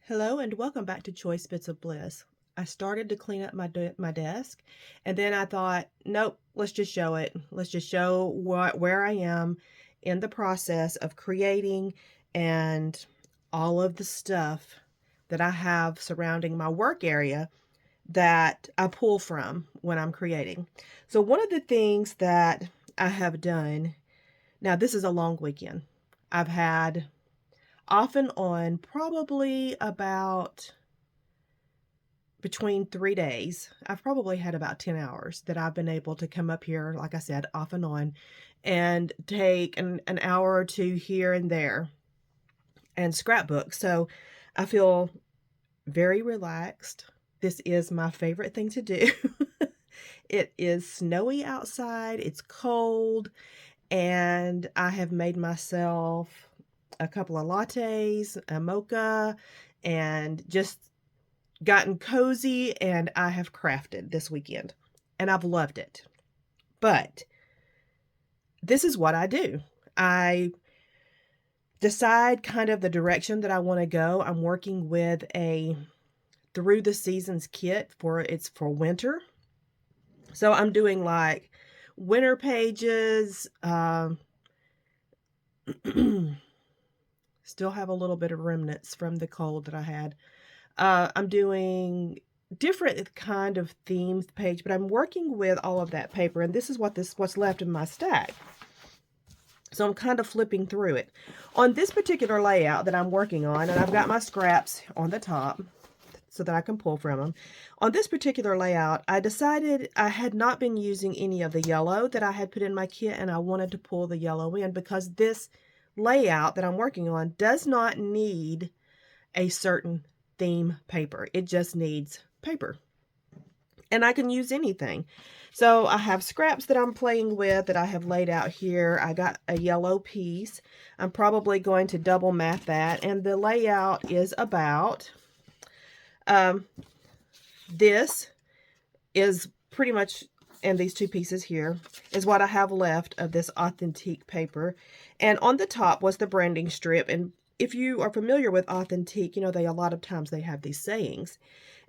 Hello and welcome back to Choice Bits of Bliss. I started to clean up my desk, and then I thought, nope, let's just show it. Let's just show where I am in the process of creating and all of the stuff that I have surrounding my work area that I pull from when I'm creating. So one of the things that I have done, now this is a long weekend. I've had off and on probably about between 3 days. I've probably had about 10 hours that I've been able to come up here, like I said, off and on, and take an hour or two here and there and scrapbook. So I feel very relaxed. This is my favorite thing to do. It is snowy outside, it's cold, and I have made myself a couple of lattes, a mocha, and just gotten cozy, and I have crafted this weekend, and I've loved it. But this is what I do. I decide kind of the direction that I want to go. I'm working with a through the seasons kit it's for winter. So I'm doing like winter pages, still have a little bit of remnants from the cold that I had. I'm doing different kind of themed page, but I'm working with all of that paper, and this is what's left in my stack. So I'm kind of flipping through it. On this particular layout that I'm working on, and I've got my scraps on the top so that I can pull from them. On this particular layout, I decided I had not been using any of the yellow that I had put in my kit, and I wanted to pull the yellow in because this layout that I'm working on does not need a certain theme paper. It just needs paper. And I can use anything. So I have scraps that I'm playing with that I have laid out here. I got a yellow piece. I'm probably going to double mat that. And the layout is about, this is pretty much, and these two pieces here is what I have left of this authentique paper. And on the top was the branding strip. And if you are familiar with authentique, you know, a lot of times they have these sayings.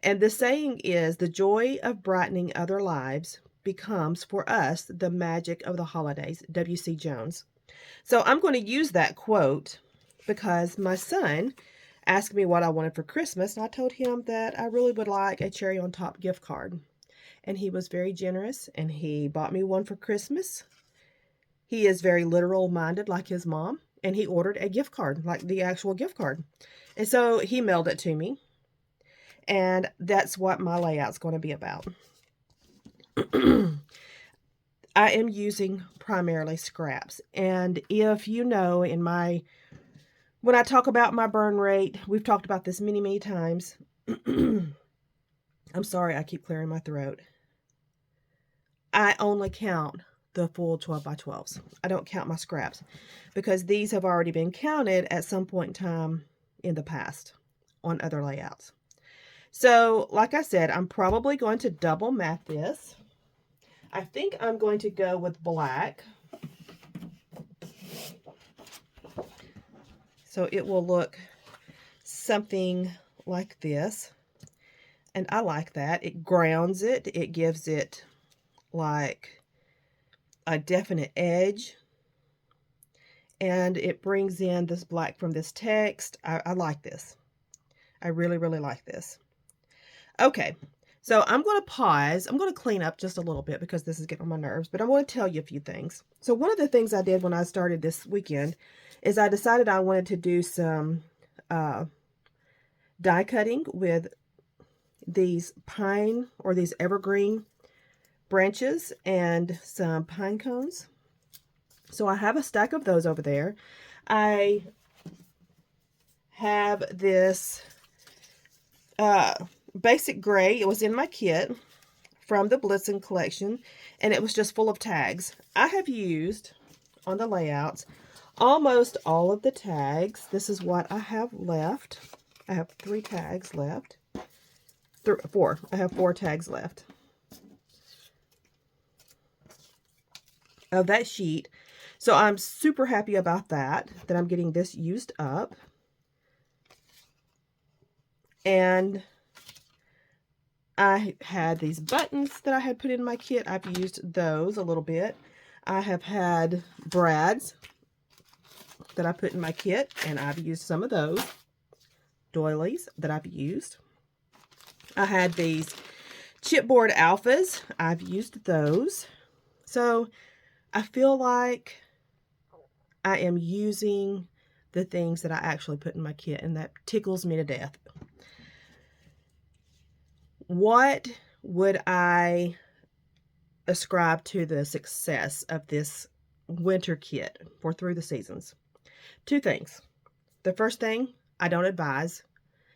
And the saying is, the joy of brightening other lives becomes for us the magic of the holidays, W.C. Jones. So I'm going to use that quote because my son asked me what I wanted for Christmas, and I told him that I really would like a cherry on top gift card. And he was very generous, and he bought me one for Christmas. He is very literal minded like his mom, and he ordered a gift card, like the actual gift card. And so he mailed it to me, and that's what my layout's going to be about. I am using primarily scraps, and if you know, when I talk about my burn rate, we've talked about this many, many times. I'm sorry, I keep clearing my throat. I only count the full 12 by 12s. I don't count my scraps because these have already been counted at some point in time in the past on other layouts. So, like I said, I'm probably going to double mat this. I think I'm going to go with black. So it will look something like this. And I like that. It grounds it. It gives it like a definite edge. And it brings in this black from this text. I like this. I really, really like this. Okay, so I'm going to pause. I'm going to clean up just a little bit because this is getting on my nerves, but I want to tell you a few things. So one of the things I did when I started this weekend is I decided I wanted to do some die cutting with these pine or these evergreen branches and some pine cones. So I have a stack of those over there. I have this basic gray. It was in my kit from the Blitzen collection, and it was just full of tags. I have used on the layouts almost all of the tags. This is what I have left. I have 3 tags left. 4. I have 4 tags left of that sheet. So I'm super happy about that I'm getting this used up. And I had these buttons that I had put in my kit. I've used those a little bit. I have had brads that I put in my kit, and I've used some of those. Doilies that I've used. I had these chipboard alphas. I've used those. So I feel like I am using the things that I actually put in my kit, and that tickles me to death. What would I ascribe to the success of this winter kit for Through the Seasons? Two things. The first thing, I don't advise,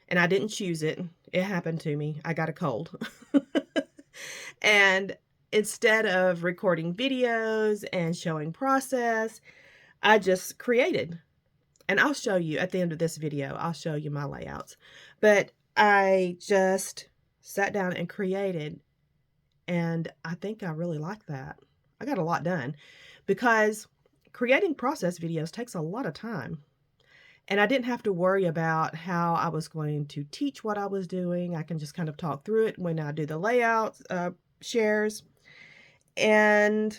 and I didn't choose it. It happened to me. I got a cold. And instead of recording videos and showing process, I just created. And I'll show you at the end of this video, I'll show you my layouts. But I just sat down and created, and I think I really like that. I got a lot done because creating process videos takes a lot of time. And I didn't have to worry about how I was going to teach what I was doing. I can just kind of talk through it when I do the layouts, shares. And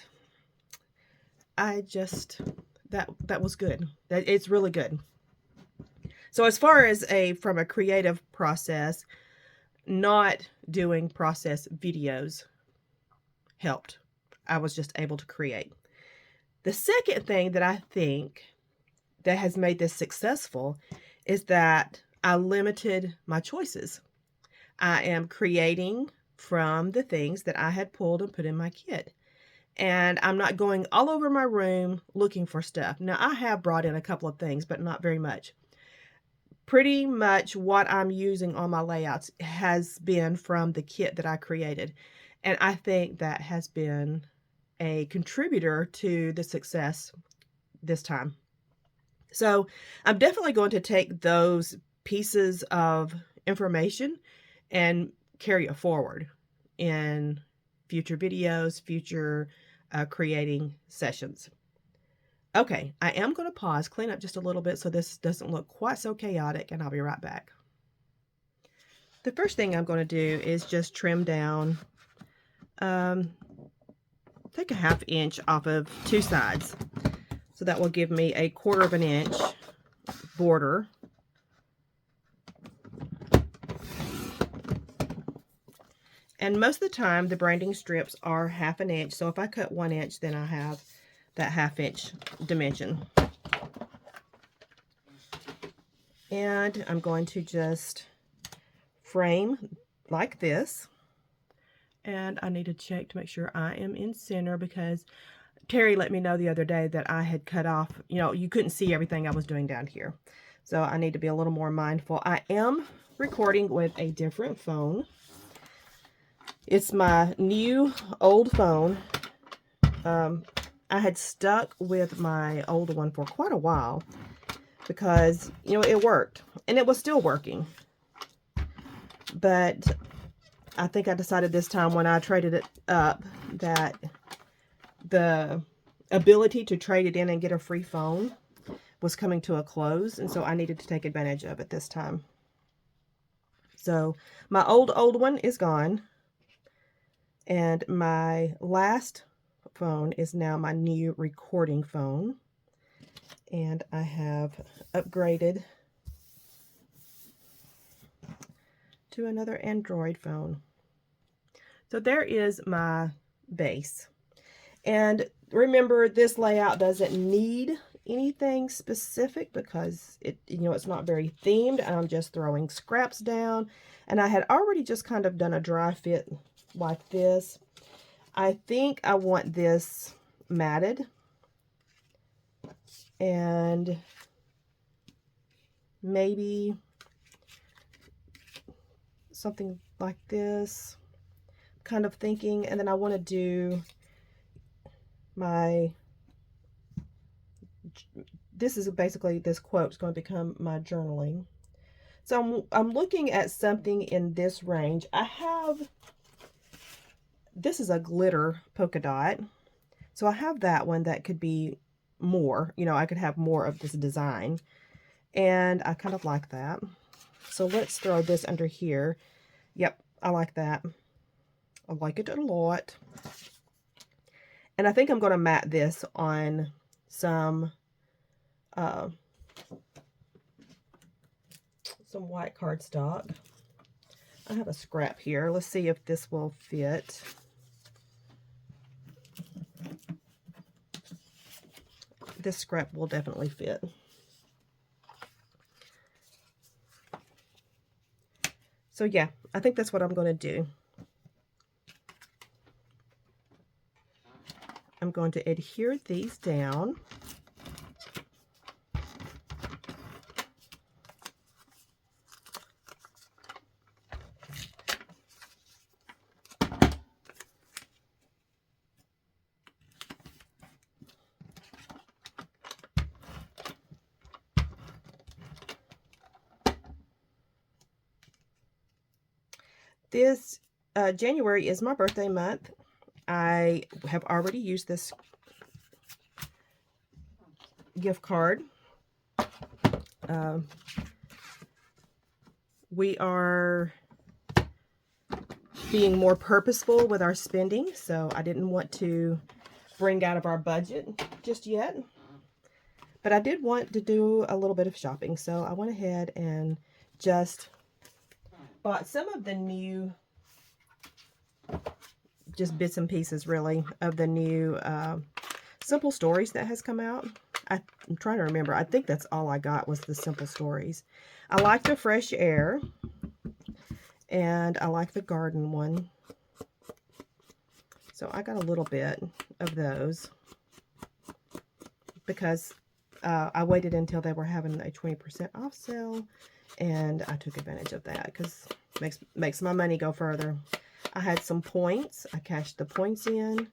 I just, that was good. It's really good. So as far as from a creative process, not doing process videos helped. I was just able to create. The second thing that I think that has made this successful is that I limited my choices. I am creating from the things that I had pulled and put in my kit. And I'm not going all over my room looking for stuff. Now, I have brought in a couple of things, but not very much. Pretty much what I'm using on my layouts has been from the kit that I created. And I think that has been a contributor to the success this time. So I'm definitely going to take those pieces of information and carry it forward in future videos, future creating sessions. Okay, I am going to pause, clean up just a little bit so this doesn't look quite so chaotic, and I'll be right back. The first thing I'm going to do is just trim down, take a 1/2 inch off of two sides. So that will give me a 1/4 of an inch border. And most of the time, the branding strips are 1/2 inch. So if I cut 1 inch, then I have that 1/2 inch dimension. And I'm going to just frame like this. And I need to check to make sure I am in center, because Teri let me know the other day that I had cut off, you couldn't see everything I was doing down here. So I need to be a little more mindful. I am recording with a different phone. It's my new old phone. I had stuck with my old one for quite a while because, it worked and it was still working. But I think I decided this time when I traded it up that the ability to trade it in and get a free phone was coming to a close, and so I needed to take advantage of it this time. So my old one is gone, and my last phone is now my new recording phone, and I have upgraded to another Android phone. So there is my base. And remember, this layout doesn't need anything specific because it's not very themed. I'm just throwing scraps down, and I had already just kind of done a dry fit like this. I think I want this matted, and maybe something like this, kind of thinking. And then I want to do this is basically, this quote is going to become my journaling. So I'm looking at something in this range. This is a glitter polka dot. So I have that one that could be more, I could have more of this design. And I kind of like that. So let's throw this under here. Yep, I like that. I like it a lot. And I think I'm going to mat this on some white cardstock. I have a scrap here. Let's see if this will fit. This scrap will definitely fit. So yeah, I think that's what I'm going to do. I'm going to adhere these down. This January is my birthday month. I have already used this gift card. We are being more purposeful with our spending, so I didn't want to bring out of our budget just yet. But I did want to do a little bit of shopping, so I went ahead and just bought some of the new, just bits and pieces really, of the new Simple Stories that has come out. I'm trying to remember. I think that's all I got was the Simple Stories. I like the Fresh Air, and I like the garden one. So I got a little bit of those because I waited until they were having a 20% off sale, and I took advantage of that because it makes my money go further. I had some points. I cashed the points in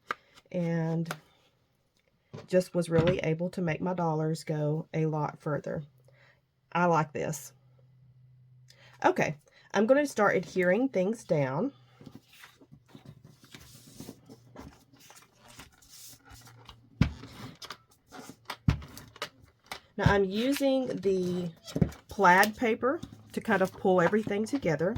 and just was really able to make my dollars go a lot further. I like this. Okay, I'm going to start adhering things down. Now I'm using the plaid paper to kind of pull everything together.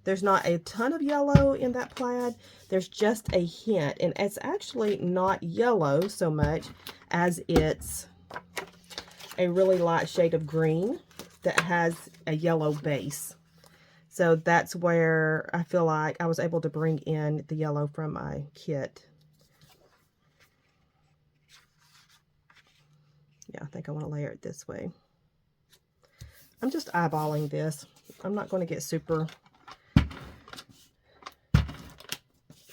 There's not a ton of yellow in that plaid. There's just a hint, and it's actually not yellow so much as it's a really light shade of green that has a yellow base. So that's where I feel like I was able to bring in the yellow from my kit. Yeah, I think I want to layer it this way. I'm just eyeballing this. I'm not going to get super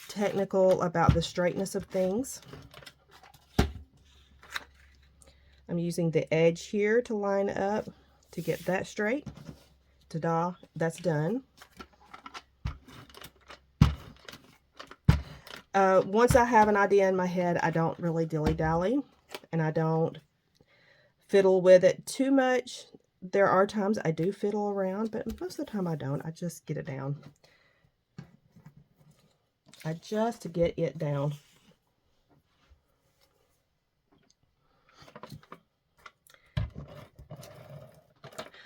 technical about the straightness of things. I'm using the edge here to line up to get that straight. Ta-da, that's done. Once I have an idea in my head, I don't really dilly-dally, and I don't fiddle with it too much. There are times I do fiddle around, but most of the time I don't. I just get it down. I just get it down.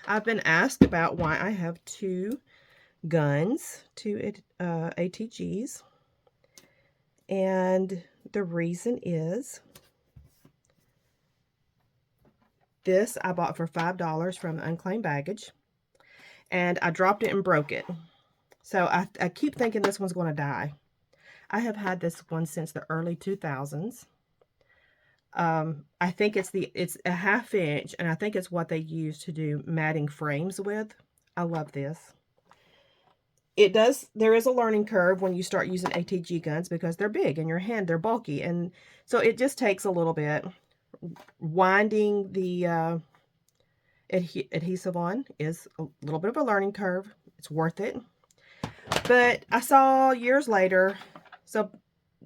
I've been asked about why I have two guns, two ATGs, and the reason is this I bought for $5 from Unclaimed Baggage, and I dropped it and broke it. So I keep thinking this one's going to die. I have had this one since the early 2000s. I think it's a 1/2 inch, and I think it's what they use to do matting frames with. I love this. There is a learning curve when you start using ATG guns because they're big in your hand, they're bulky, and so it just takes a little bit. Winding the adhesive on is a little bit of a learning curve. It's worth it. But I saw years later, so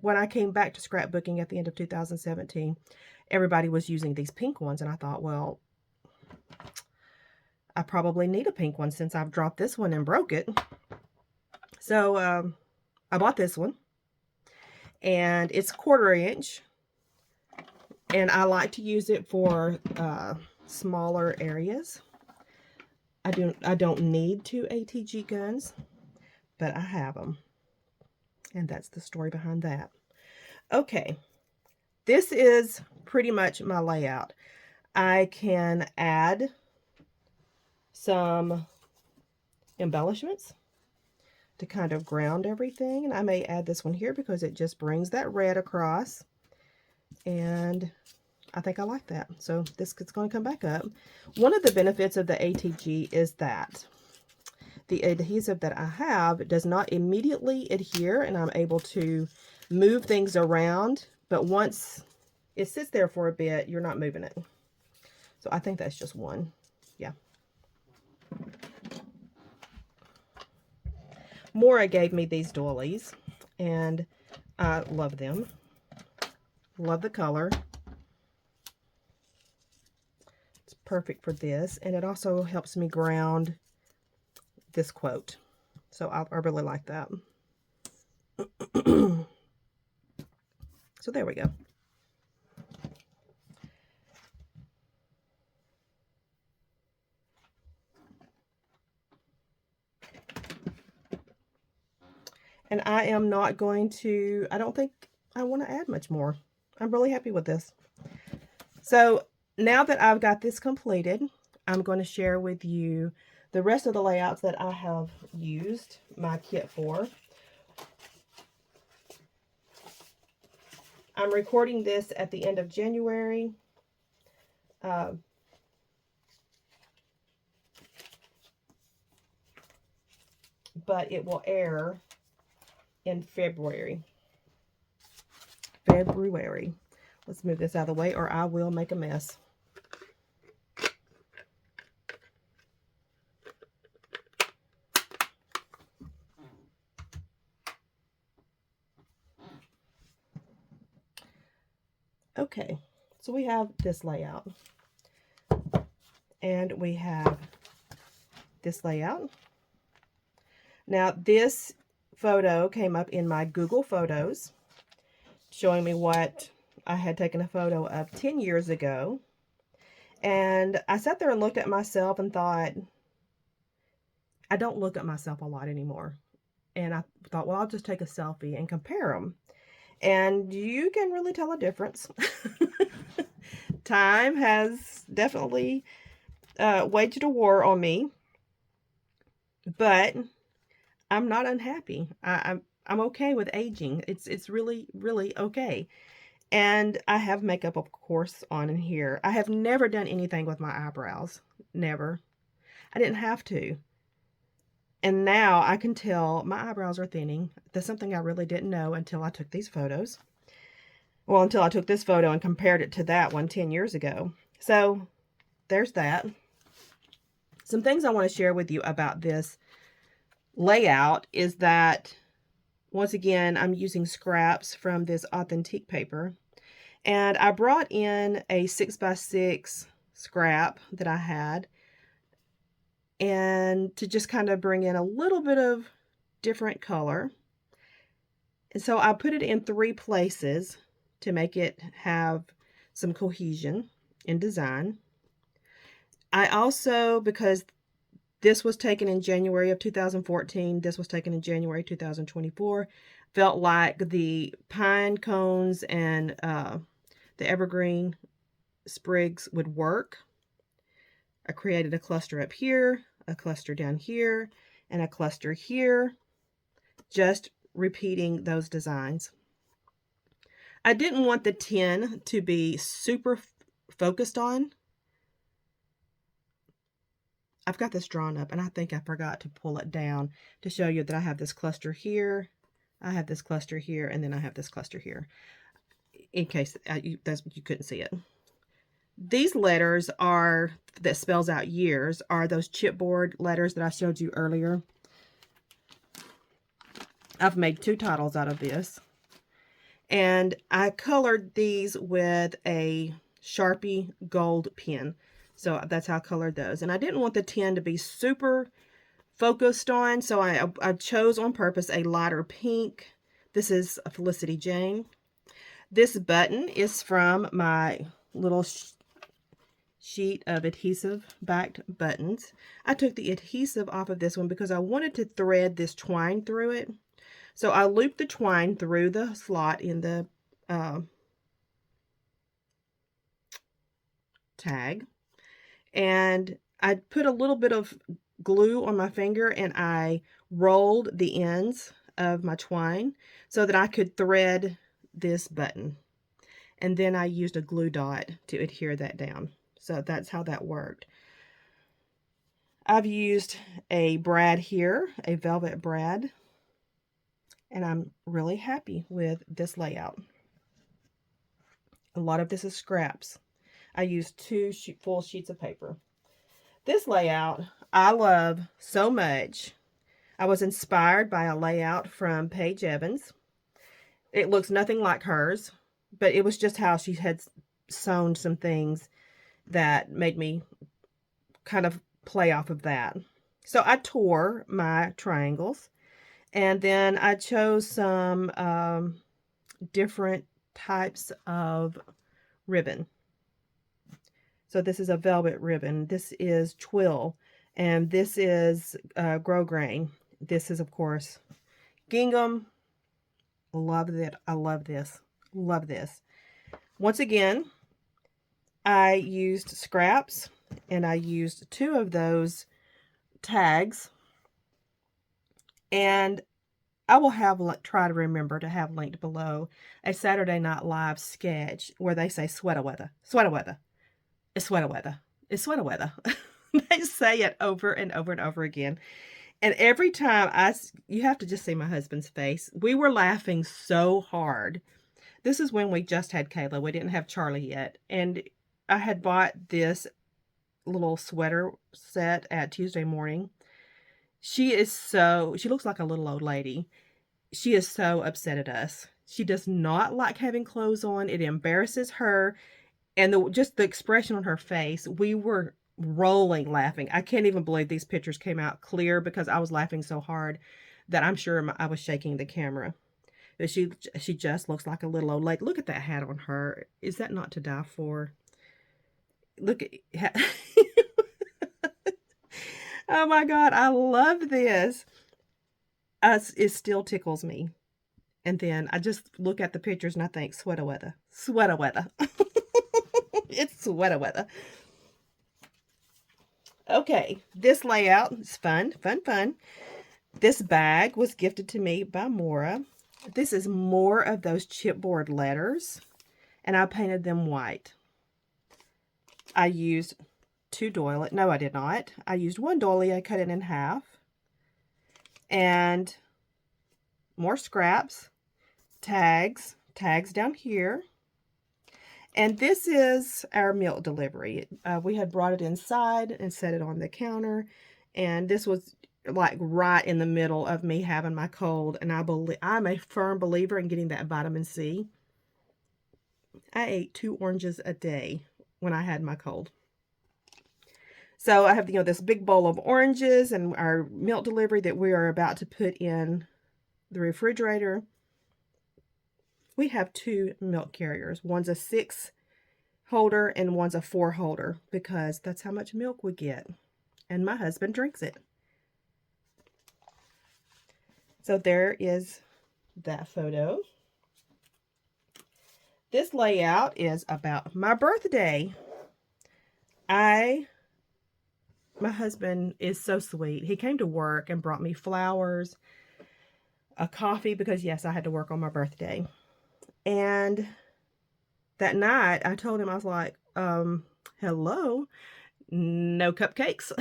when I came back to scrapbooking at the end of 2017, everybody was using these pink ones, and I thought, well, I probably need a pink one since I've dropped this one and broke it. So I bought this one, and it's 1/4 inch, and I like to use it for smaller areas. I don't need 2 ATG guns, but I have them. And that's the story behind that. Okay, this is pretty much my layout. I can add some embellishments to kind of ground everything. And I may add this one here because it just brings that red across. And I think I like that. So this is going to come back up. One of the benefits of the ATG is that the adhesive that I have does not immediately adhere, and I'm able to move things around. But once it sits there for a bit, you're not moving it. So I think that's just one. Yeah. Maura gave me these doilies, and I love them. Love the color. It's perfect for this, and it also helps me ground this quote. So I really like that. So there we go. And I am not going to, I don't think I want to add much more. I'm really happy with this. So now that I've got this completed, I'm going to share with you the rest of the layouts that I have used my kit for. I'm recording this at the end of January. But it will air in February. Let's move this out of the way or I will make a mess. Okay, so we have this layout. And we have this layout. Now this photo came up in my Google Photos, showing me what I had taken a photo of 10 years ago. And I sat there and looked at myself and thought, I don't look at myself a lot anymore. And I thought, well, I'll just take a selfie and compare them. And you can really tell a difference. Time has definitely waged a war on me. But I'm not unhappy. I'm okay with aging. It's really, really okay. And I have makeup, of course, on in here. I have never done anything with my eyebrows. Never. I didn't have to. And now I can tell my eyebrows are thinning. That's something I really didn't know until I took these photos. Well, until I took this photo and compared it to that one 10 years ago. So there's that. Some things I want to share with you about this layout is that, once again, I'm using scraps from this authentic paper. And I brought in a 6x6 scrap that I had, and to just kind of bring in a little bit of different color. And so I put it in 3 places to make it have some cohesion in design. I also, because this was taken in January of 2014, this was taken in January 2024, felt like the pine cones and the evergreen sprigs would work. I created a cluster up here, a cluster down here, and a cluster here, just repeating those designs. I didn't want the 10 to be super focused on. I've got this drawn up, and I think I forgot to pull it down to show you that I have this cluster here, I have this cluster here, and then I have this cluster here, in case you couldn't see it. These letters are, that spells out years, are those chipboard letters that I showed you earlier. I've made 2 titles out of this. And I colored these with a Sharpie gold pen. So that's how I colored those. And I didn't want the 10 to be super focused on, so I chose on purpose a lighter pink. This is a Felicity Jane. This button is from my little sheet of adhesive backed buttons. I took the adhesive off of this one because I wanted to thread this twine through it. So I looped the twine through the slot in the tag, and I put a little bit of glue on my finger and I rolled the ends of my twine so that I could thread this button. And then I used a glue dot to adhere that down. So that's how that worked. I've used a brad here, a velvet brad, and I'm really happy with this layout. A lot of this is scraps. I used 2 full sheets of paper. This layout I love so much. I was inspired by a layout from Paige Evans. It looks nothing like hers, but it was just how she had sewn some things that made me kind of play off of that. So I tore my triangles, and then I chose some different types of ribbon. So this is a velvet ribbon. This is twill, and this is grosgrain. This is, of course, gingham. Love that. I love this. Love this. Once again, I used scraps, and I used 2 of those tags, and I will have try to remember to have linked below a Saturday Night Live sketch where they say sweater weather, sweater weather, it's sweater weather, it's sweater weather. They say it over and over and over again. And every time you have to just see my husband's face. We were laughing so hard. This is when we just had Kayla. We didn't have Charlie yet. And I had bought this little sweater set at Tuesday Morning. She looks like a little old lady. She is so upset at us. She does not like having clothes on. It embarrasses her. And just the expression on her face, we were rolling laughing. I can't even believe these pictures came out clear because I was laughing so hard that I'm sure I was shaking the camera. But she just looks like a little old lady. Look at that hat on her. Is that not to die for? Look at oh my God, I love this. It still tickles me. And then I just look at the pictures and I think, sweater weather, sweater weather. It's sweater weather. Okay, this layout is fun, fun, fun. This bag was gifted to me by Maura. This is more of those chipboard letters, and I painted them white. I used 2 doilies. No, I did not. I used 1 doily. I cut it in half. And more scraps, tags down here. And this is our milk delivery. We had brought it inside and set it on the counter. And this was like right in the middle of me having my cold. And I'm a firm believer in getting that vitamin C. I ate 2 oranges a day when I had my cold. So I have, this big bowl of oranges and our milk delivery that we are about to put in the refrigerator. We have 2 milk carriers. One's a 6 holder and one's a 4 holder because that's how much milk we get. And my husband drinks it. So there is that photo. This layout is about my birthday. My husband is so sweet. He came to work and brought me flowers, a coffee, because yes, I had to work on my birthday. And that night I told him, I was like, hello, no cupcakes.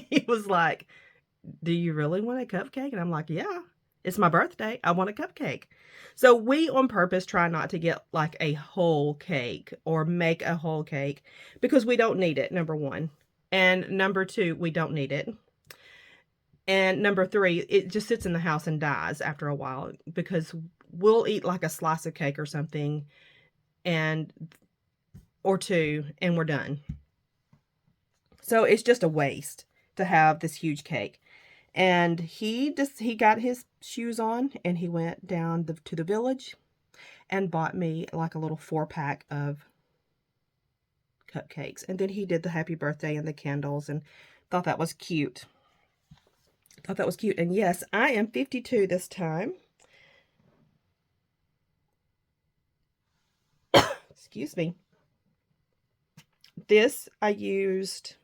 He was like, do you really want a cupcake? And I'm like, yeah, it's my birthday. I want a cupcake. So we on purpose try not to get like a whole cake or make a whole cake because we don't need it, number 1. And number 2, we don't need it. And number 3, it just sits in the house and dies after a while because we'll eat like a slice of cake or something or 2 and we're done. So it's just a waste to have this huge cake. And he got his shoes on and he went down to the village and bought me like a little 4-pack of cupcakes. And then he did the happy birthday and the candles, and thought that was cute. Thought that was cute. And yes, I am 52 this time. Excuse me. This I used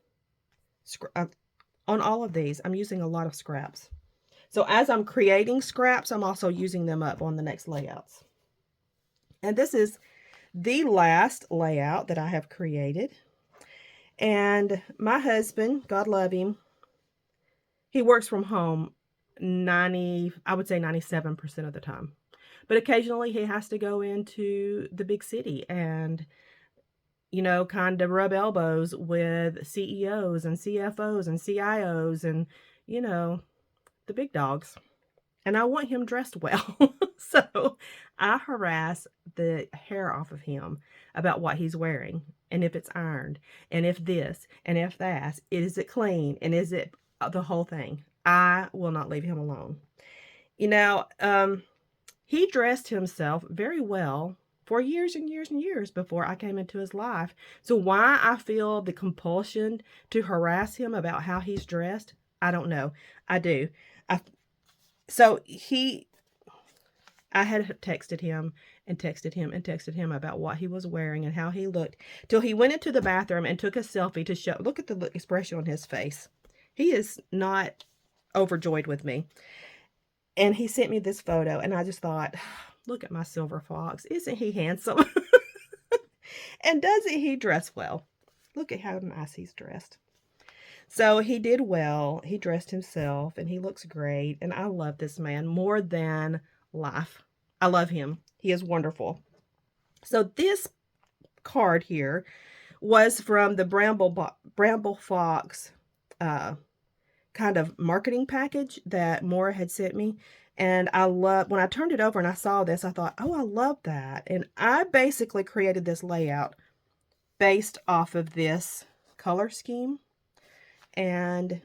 on all of these. I'm using a lot of scraps. So as I'm creating scraps, I'm also using them up on the next layouts. And this is the last layout that I have created. And my husband, God love him, he works from home I would say 97% of the time. But occasionally he has to go into the big city and, kind of rub elbows with CEOs and CFOs and CIOs and, the big dogs. And I want him dressed well. So I harass the hair off of him about what he's wearing and if it's ironed and if this and if that. Is it clean? And is it the whole thing? I will not leave him alone. He dressed himself very well for years and years and years before I came into his life. So why I feel the compulsion to harass him about how he's dressed, I don't know. I do. I had texted him and texted him and texted him about what he was wearing and how he looked till he went into the bathroom and took a selfie to show. Look at the expression on his face. He is not overjoyed with me. And he sent me this photo, and I just thought, look at my silver fox. Isn't he handsome? And doesn't he dress well? Look at how nice he's dressed. So he did well. He dressed himself, and he looks great. And I love this man more than life. I love him. He is wonderful. So this card here was from the Bramble Fox kind of marketing package that Maura had sent me. And when I turned it over and I saw this, I thought, oh, I love that. And I basically created this layout based off of this color scheme. And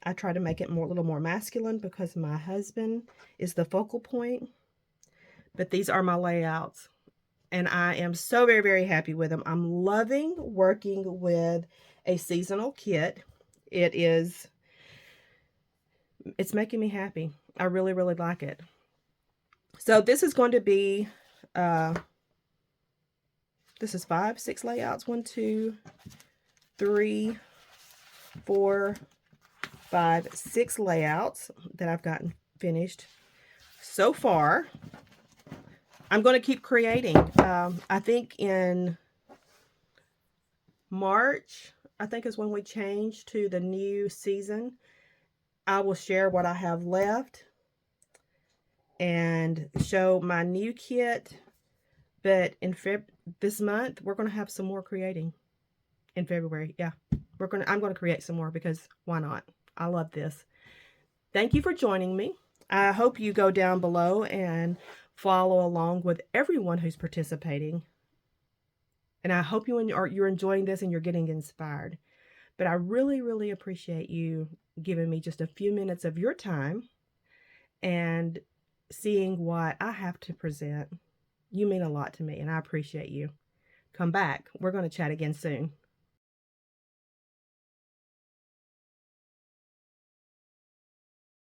I try to make it a little more masculine because my husband is the focal point. But these are my layouts. And I am so very, very happy with them. I'm loving working with a seasonal kit. It's making me happy. I really, really like it. So this is going to be, this is 6 layouts. 1, 2, 3, 4, 5, 6 layouts that I've gotten finished so far. I'm going to keep creating. I think in March, I think is when we change to the new season. I will share what I have left and show my new kit. But in this month, we're going to have some more creating. In February, yeah. I'm going to create some more because why not? I love this. Thank you for joining me. I hope you go down below and follow along with everyone who's participating. And I hope you're enjoying this and you're getting inspired. But I really, really appreciate you giving me just a few minutes of your time and seeing what I have to present. You mean a lot to me, and I appreciate you. Come back. We're going to chat again soon.